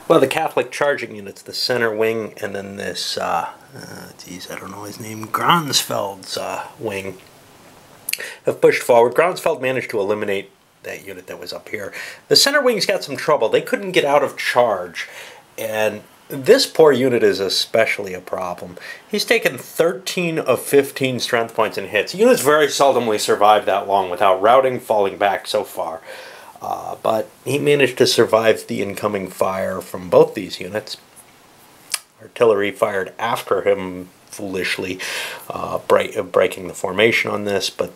Well, the Catholic charging units, the center wing, and then this, geez, I don't know his name, Gronsfeld's wing, have pushed forward. Gronsfeld managed to eliminate that unit that was up here. The center wing's got some trouble. They couldn't get out of charge, and this poor unit is especially a problem. He's taken 13 of 15 strength points and hits. Units very seldomly survive that long without routing, falling back so far. But he managed to survive the incoming fire from both these units. Artillery fired after him foolishly, breaking the formation on this, but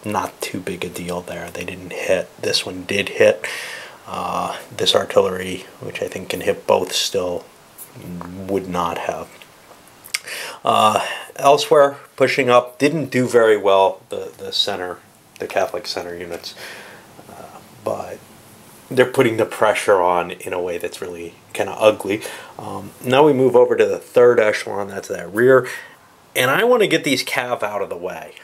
not too big a deal there. They didn't hit. This one did hit. This artillery, which I think can hit both still, would not have. Elsewhere, pushing up, didn't do very well, the Catholic center units. But they're putting the pressure on in a way that's really kind of ugly. Now we move over to the third echelon, that's that rear, and I want to get these cav out of the way.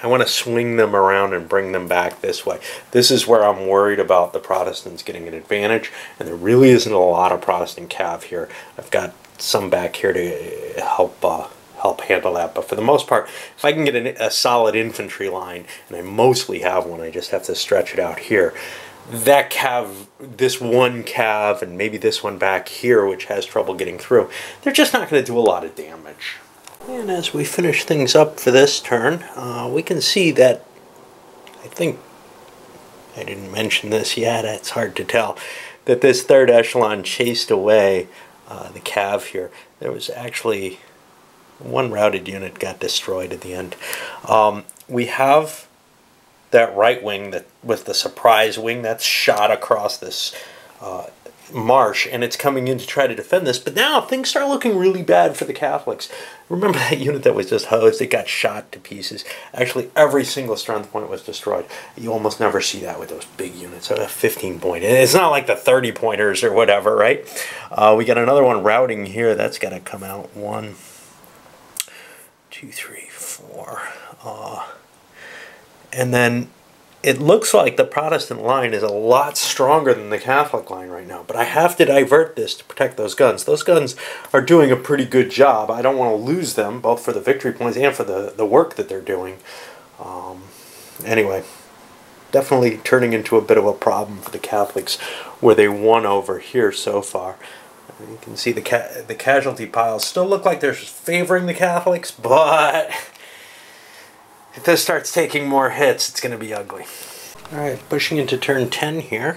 I want to swing them around and bring them back this way. This is where I'm worried about the Protestants getting an advantage, and there really isn't a lot of Protestant cav here. I've got some back here to help handle that, but for the most part, if I can get a solid infantry line, and I mostly have one, I just have to stretch it out here, that cav, this one cav, and maybe this one back here, which has trouble getting through, they're just not going to do a lot of damage. And as we finish things up for this turn, we can see that, I think, I didn't mention this yet, it's hard to tell, that this third echelon chased away the cav here. There was actually one routed unit got destroyed at the end. We have that right wing that was the surprise wing that's shot across this marsh, and it's coming in to try to defend this, but now things start looking really bad for the Catholics. Remember that unit that was just hosed? It got shot to pieces. Actually, every single strength point was destroyed. You almost never see that with those big units. A 15 point. It's not like the 30 pointers or whatever, right? We got another one routing here. That's got to come out. 1, 2, 3, 4. And then it looks like the Protestant line is a lot stronger than the Catholic line right now, but I have to divert this to protect those guns. Those guns are doing a pretty good job. I don't want to lose them, both for the victory points and for the work that they're doing. Anyway, definitely turning into a bit of a problem for the Catholics, where they won over here so far. You can see the casualty piles still look like they're favoring the Catholics, but if this starts taking more hits, it's going to be ugly. Alright, pushing into turn 10 here.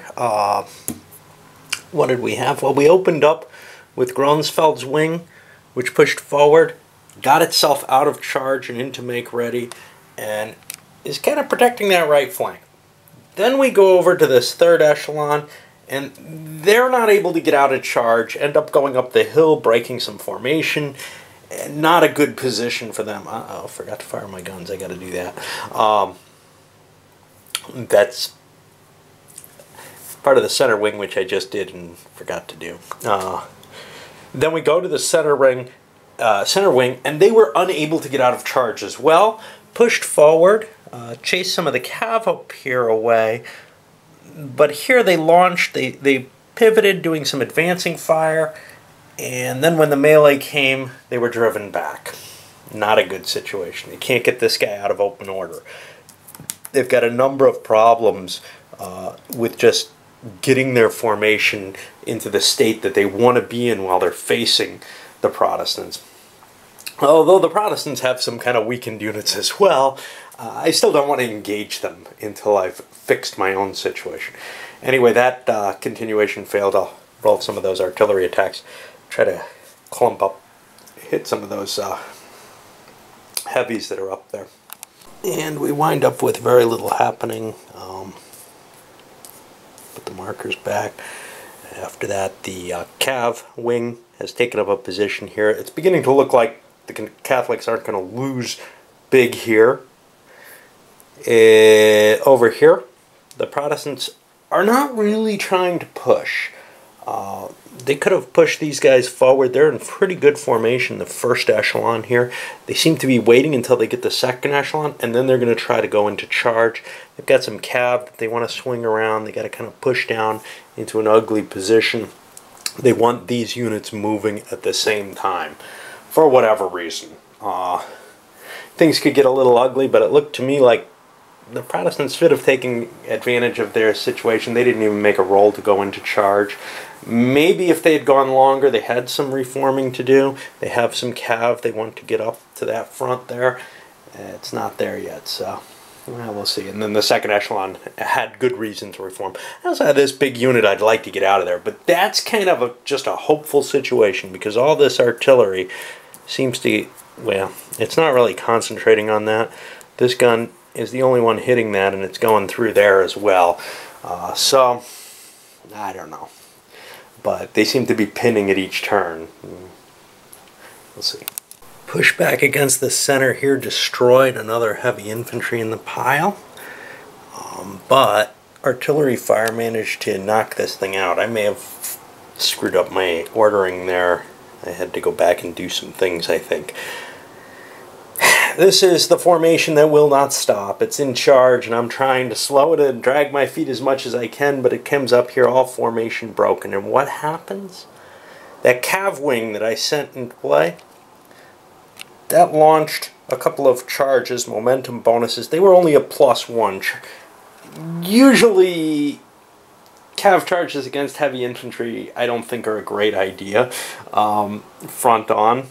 What did we have? Well, we opened up with Gronsfeld's wing, which pushed forward, got itself out of charge and into make ready, and is kind of protecting that right flank. Then we go over to this third echelon, and they're not able to get out of charge, end up going up the hill, breaking some formation. Not a good position for them. Uh-oh, forgot to fire my guns. I got to do that. That's part of the center wing, which I just did and forgot to do. Then we go to the center wing, and they were unable to get out of charge as well. Pushed forward, chased some of the cav up here away, but here they launched. They pivoted, doing some advancing fire. And then when the melee came, they were driven back. Not a good situation. They can't get this guy out of open order. They've got a number of problems with just getting their formation into the state that they want to be in while they're facing the Protestants. Although the Protestants have some kind of weakened units as well, I still don't want to engage them until I've fixed my own situation. Anyway, that continuation failed. I'll roll some of those artillery attacks. Try to clump up, hit some of those heavies that are up there. And we wind up with very little happening. Put the markers back. After that, the Cav wing has taken up a position here. It's beginning to look like the Catholics aren't going to lose big here. Over here, the Protestants are not really trying to push. They could have pushed these guys forward. They're in pretty good formation, the first echelon here. They seem to be waiting until they get the second echelon, and then they're going to try to go into charge. They've got some cav that they want to swing around. They got to kind of push down into an ugly position. They want these units moving at the same time, for whatever reason. Things could get a little ugly, but it looked to me like the Protestants should have taken advantage of their situation. They didn't even make a roll to go into charge. Maybe if they had gone longer, they had some reforming to do. They have some cav they want to get up to that front there. It's not there yet, so well, we'll see. And then the second echelon had good reason to reform. I also had this big unit I'd like to get out of there, but that's kind of just a hopeful situation because all this artillery seems to, well, it's not really concentrating on that. This gun is the only one hitting that, and it's going through there as well. So, I don't know. But they seem to be pinning at each turn. We'll see. Push back against the center here, destroyed another heavy infantry in the pile. But artillery fire managed to knock this thing out. I may have screwed up my ordering there. I had to go back and do some things, I think. This is the formation that will not stop. It's in charge, and I'm trying to slow it and drag my feet as much as I can, but it comes up here all formation broken. And what happens? That cav wing that I sent in play, that launched a couple of charges, momentum bonuses. They were only a +1. Usually, cav charges against heavy infantry I don't think are a great idea. Front on.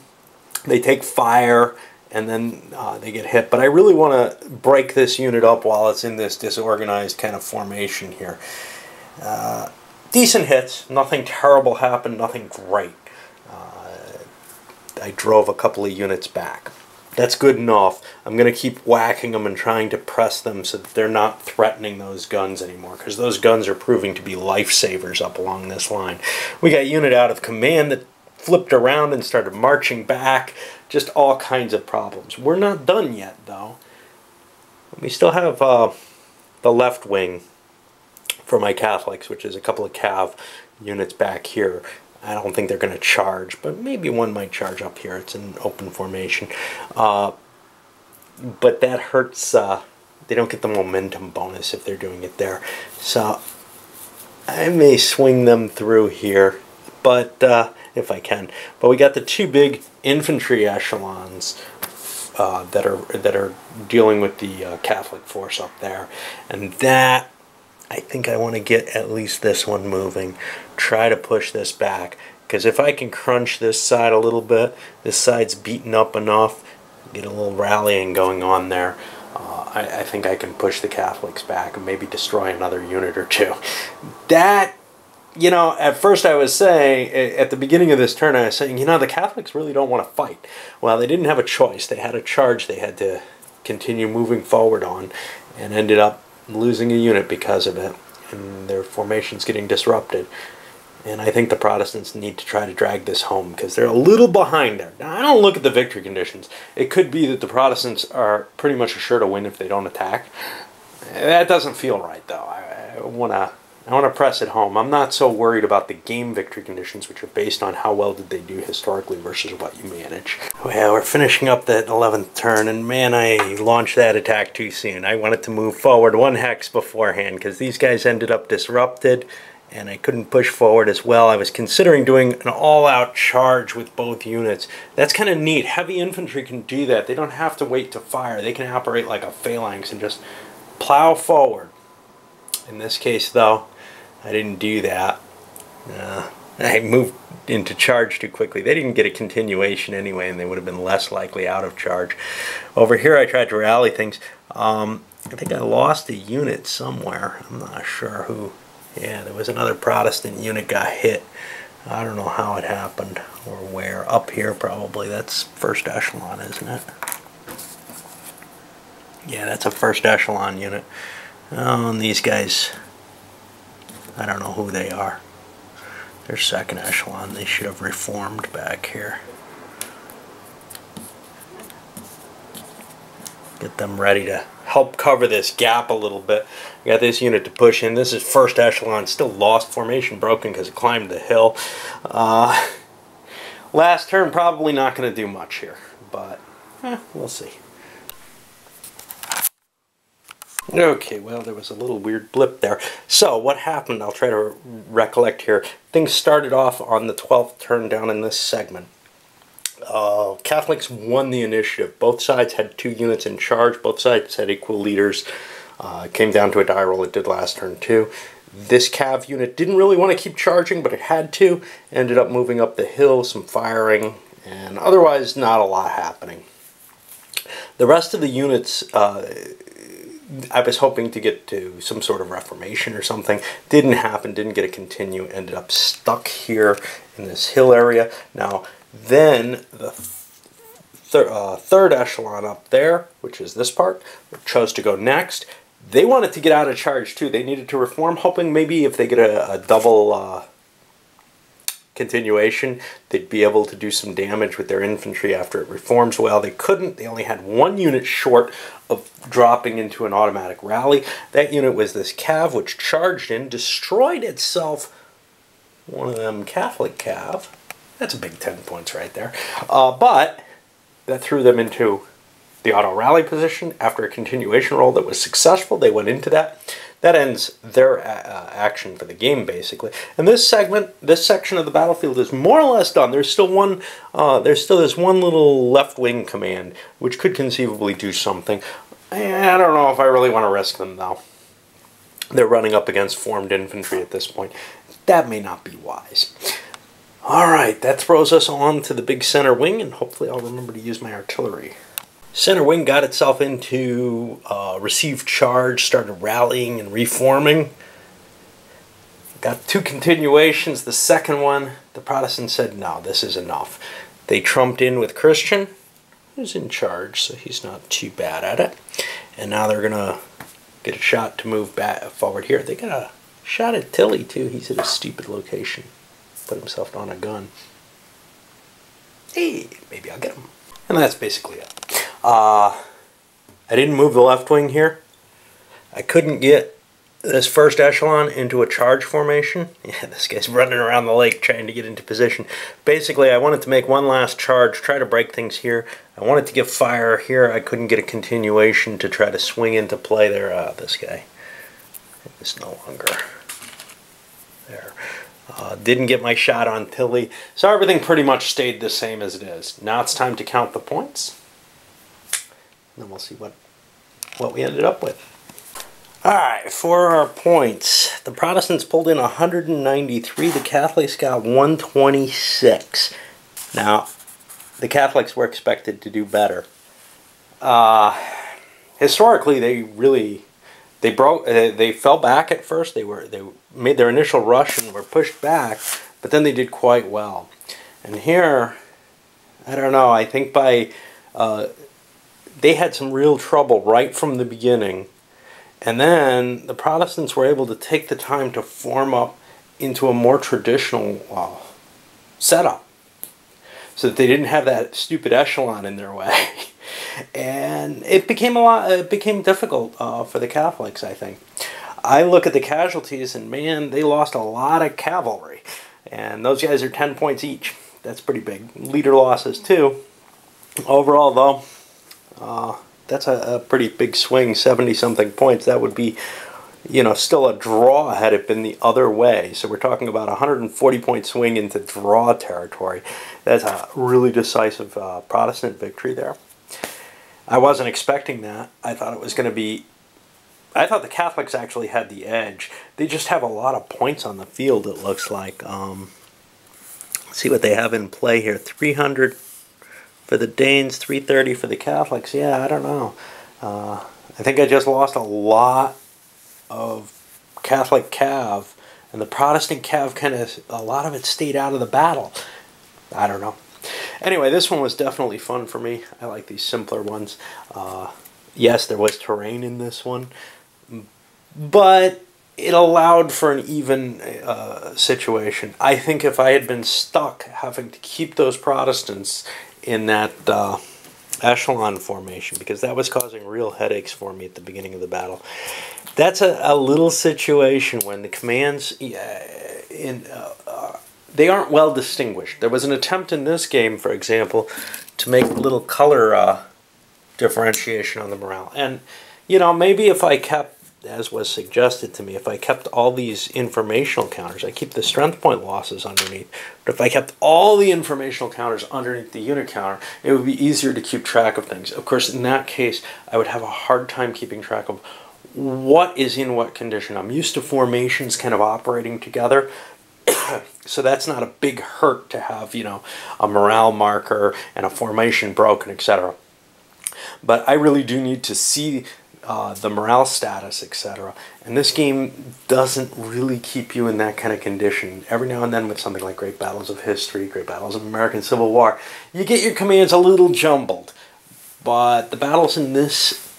They take fire, and then they get hit. But I really want to break this unit up while it's in this disorganized kind of formation here. Decent hits. Nothing terrible happened. Nothing great. I drove a couple of units back. That's good enough. I'm going to keep whacking them and trying to press them so that they're not threatening those guns anymore, because those guns are proving to be lifesavers up along this line. We got unit out of command that flipped around and started marching back. Just all kinds of problems. We're not done yet, though. We still have the left wing for my Catholics, which is a couple of cav units back here. I don't think they're going to charge, but maybe one might charge up here. It's an open formation. But that hurts. They don't get the momentum bonus if they're doing it there. So I may swing them through here, but if I can. But we got the two big infantry echelons that are dealing with the Catholic force up there, and that I think I want to get at least this one moving. Try to push this back, because if I can crunch this side a little bit, this side's beaten up enough, get a little rallying going on there. I think I can push the Catholics back and maybe destroy another unit or two. That, you know, at first I was saying, at the beginning of this turn, I was saying, you know, the Catholics really don't want to fight. Well, they didn't have a choice. They had a charge they had to continue moving forward on, and ended up losing a unit because of it, and their formation's getting disrupted. And I think the Protestants need to try to drag this home, because they're a little behind there. Now, I don't look at the victory conditions. It could be that the Protestants are pretty much sure to win if they don't attack. That doesn't feel right, though. I want to press it home. I'm not so worried about the game victory conditions, which are based on how well did they do historically versus what you manage. Well, we're finishing up that 11th turn, and man, I launched that attack too soon. I wanted to move forward one hex beforehand, because these guys ended up disrupted, and I couldn't push forward as well. I was considering doing an all-out charge with both units. That's kind of neat. Heavy infantry can do that. They don't have to wait to fire. They can operate like a phalanx and just plow forward. In this case, though, I didn't do that. I moved into charge too quickly. They didn't get a continuation anyway, and they would have been less likely out of charge. Over here, I tried to rally things. I think I lost a unit somewhere. I'm not sure who. Yeah, there was another Protestant unit got hit. I don't know how it happened or where. Up here, probably. That's first echelon, isn't it? Yeah, that's a first echelon unit. Oh, and these guys, I don't know who they are. They're second echelon. They should have reformed back here. Get them ready to help cover this gap a little bit. I got this unit to push in. This is first echelon. Still lost, formation broken because it climbed the hill. Last turn, probably not going to do much here, but we'll see. Okay, well, there was a little weird blip there. So, what happened, I'll try to recollect here. Things started off on the 12th turn down in this segment. Catholics won the initiative. Both sides had 2 units in charge. Both sides had equal leaders. Came down to a die roll. It did last turn too. This Cav unit didn't really want to keep charging, but it had to. Ended up moving up the hill, some firing, and otherwise not a lot happening. The rest of the units, I was hoping to get to some sort of reformation or something. Didn't happen, didn't get a continue, ended up stuck here in this hill area. Now, then the third echelon up there, which is this part, chose to go next. They wanted to get out of charge too. They needed to reform, hoping maybe if they get a double continuation, they'd be able to do some damage with their infantry after it reforms. Well, they couldn't. They only had 1 unit short of dropping into an automatic rally. That unit was this Cav, which charged in, destroyed itself. One of them Catholic Cav. That's a big 10 points right there. But that threw them into the auto rally position. After a continuation roll that was successful, they went into that. That ends their action for the game, basically. And this segment, this section of the battlefield is more or less done. There's still one. There's still this one little left-wing command, which could conceivably do something. I don't know if I really want to risk them, though. They're running up against formed infantry at this point. That may not be wise. All right, that throws us on to the big center wing, and hopefully I'll remember to use my artillery. Center wing got itself into received charge, started rallying and reforming. Got 2 continuations. The second one, the Protestants said, no, this is enough. They trumped in with Christian, who's in charge, so he's not too bad at it. And now they're going to get a shot to move back forward here. They got a shot at Tilly, too. He's at a stupid location. Put himself on a gun. Hey, maybe I'll get him. And that's basically it. I didn't move the left wing here. I couldn't get this first echelon into a charge formation. Yeah, this guy's running around the lake trying to get into position. Basically, I wanted to make one last charge, try to break things here. I wanted to get fire here. I couldn't get a continuation to try to swing into play there. This guy is no longer there. Didn't get my shot on Tilly. So everything pretty much stayed the same as it is. Now it's time to count the points. And then we'll see what we ended up with. Alright, for our points, the Protestants pulled in 193, the Catholics got 126. Now, the Catholics were expected to do better. Historically, they fell back at first. They made their initial rush and were pushed back, but then they did quite well. And here, I don't know, I think they had some real trouble right from the beginning. And then the Protestants were able to take the time to form up into a more traditional setup, so that they didn't have that stupid echelon in their way. And it became difficult for the Catholics, I think. I look at the casualties, and man, they lost a lot of cavalry. And those guys are 10 points each. That's pretty big. Leader losses, too. Overall, though, that's a pretty big swing, 70-something points. That would be, still a draw had it been the other way. So we're talking about a 140-point swing into draw territory. That's a really decisive Protestant victory there. I wasn't expecting that. I thought it was going to be... I thought the Catholics actually had the edge. They just have a lot of points on the field, it looks like. Let's see what they have in play here. 300... for the Danes, 330 for the Catholics. Yeah, I don't know. I think I just lost a lot of Catholic Cav, and the Protestant Cav a lot of it stayed out of the battle. I don't know. Anyway, this one was definitely fun for me. I like these simpler ones. Yes, there was terrain in this one, but it allowed for an even situation. I think if I had been stuck having to keep those Protestants in that echelon formation, because that was causing real headaches for me at the beginning of the battle. That's a little situation when the commands they aren't well distinguished. There was an attempt in this game, for example, to make little color differentiation on the morale, and You know, maybe if I kept, as was suggested to me, if I kept all these informational counters, I keep the strength point losses underneath, but if I kept all the informational counters underneath the unit counter, it would be easier to keep track of things. Of course, in that case, I would have a hard time keeping track of what is in what condition. I'm used to formations kind of operating together, so that's not a big hurt to have, you know, a morale marker and a formation broken, etc. But I really do need to see the morale status, etc. And this game doesn't really keep you in that kind of condition. Every now and then with something like Great Battles of History, Great Battles of American Civil War, you get your commands a little jumbled. But the battles in this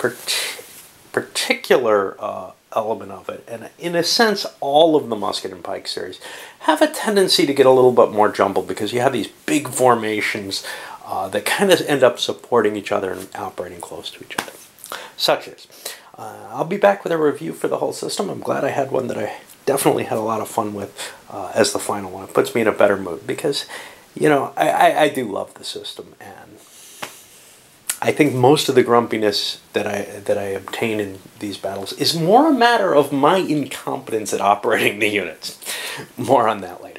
particular element of it, and in a sense all of the Musket and Pike series, have a tendency to get a little bit more jumbled because you have these big formations that kind of end up supporting each other and operating close to each other. Such as. I'll be back with a review for the whole system. I'm glad I had one that I definitely had a lot of fun with as the final one. It puts me in a better mood because, you know, I do love the system, and I think most of the grumpiness that I obtain in these battles is more a matter of my incompetence at operating the units. More on that later.